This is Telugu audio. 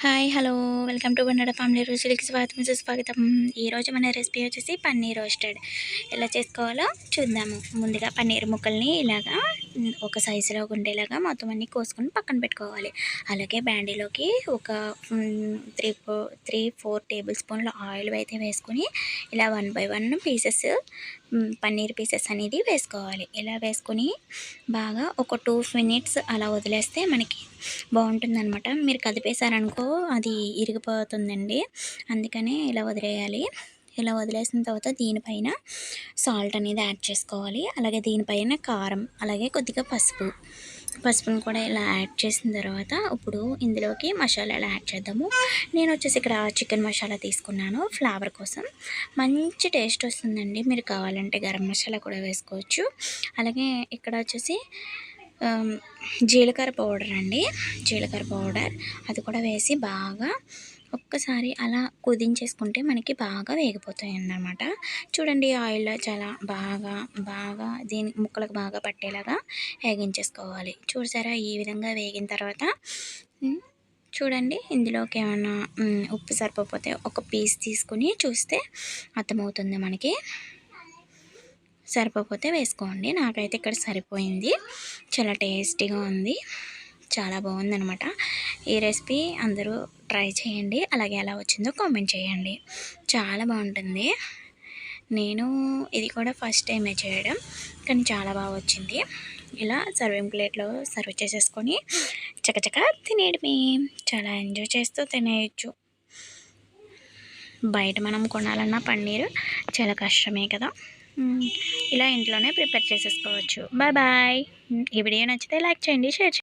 Hi hello welcome to Vannada family రుచులకి స్వాగతం సుస్వాగతం. ఈరోజు మన రెసిపీ వచ్చేసి పన్నీర్ రోస్టెడ్. ఎలా చేసుకోవాలో చూద్దాము. ముందుగా పన్నీర్ ముక్కల్ని ఇలాగా ఒక సైజులో ఉండేలాగా మొత్తం అన్నీ కోసుకొని పక్కన పెట్టుకోవాలి. అలాగే బ్యాండీలోకి ఒక 3-4 టేబుల్ స్పూన్ల ఆయిల్ అయితే వేసుకొని ఇలా 1 బై 1 పీసెస్ పన్నీర్ పీసెస్ అనేది వేసుకోవాలి. ఇలా వేసుకొని బాగా ఒక 2 మినిట్స్ అలా వదిలేస్తే మనకి బాగుంటుందన్నమాట. మీరు కదిపేశారనుకో అది ఇరిగిపోతుందండి. అందుకని ఇలా వదిలేయాలి. ఇలా వదిలేసిన తర్వాత దీనిపైన సాల్ట్ అనేది యాడ్ చేసుకోవాలి. అలాగే దీనిపైన కారం, అలాగే కొద్దిగా పసుపును కూడా ఇలా యాడ్ చేసిన తర్వాత ఇప్పుడు ఇందులోకి మసాలాలు యాడ్ చేద్దాము. నేను వచ్చేసి ఇక్కడ చికెన్ మసాలా తీసుకున్నాను ఫ్లేవర్ కోసం. మంచి టేస్ట్ వస్తుందండి. మీరు కావాలంటే గరం మసాలా కూడా వేసుకోవచ్చు. అలాగే ఇక్కడ వచ్చేసి జీలకర్ర పౌడర్ అండి, జీలకర్ర పౌడర్ అది కూడా వేసి బాగా ఒక్కసారి అలా కుదించేసుకుంటే మనకి బాగా వేగిపోతాయి అన్నమాట. చూడండి ఆయిల్లో చాలా బాగా బాగా దీని ముక్కలకు బాగా పట్టేలాగా వేగించేసుకోవాలి. చూసారా ఈ విధంగా వేగిన తర్వాత చూడండి ఇందులోకి ఏమన్నా ఉప్పు సరిపోతే ఒక పీస్ తీసుకుని చూస్తే అర్థమవుతుంది మనకి. సరిపోతే వేసుకోండి. నాకైతే ఇక్కడ సరిపోయింది. చాలా టేస్టీగా ఉంది, చాలా బాగుందనమాట. ఈ రెసిపీ అందరూ ట్రై చేయండి. అలాగే ఎలా వచ్చిందో కామెంట్ చేయండి. చాలా బాగుంటుంది. నేను ఇది కూడా ఫస్ట్ టైమే చేయడం, కానీ చాలా బాగా వచ్చింది. ఇలా సర్వింగ్ ప్లేట్లో సర్వ్ చేసేసుకొని చకచక తినేయడమే. చాలా ఎంజాయ్ చేస్తూ తినేయచ్చు. బయట మనం కొనాలన్నా పన్నీరు చాలా కష్టమే కదా. ఇలా ఇంట్లోనే ప్రిపేర్ చేసేసుకోవచ్చు. Bye bye. ఈ వీడియో నచ్చితే లైక్ చేయండి, షేర్ చేయండి.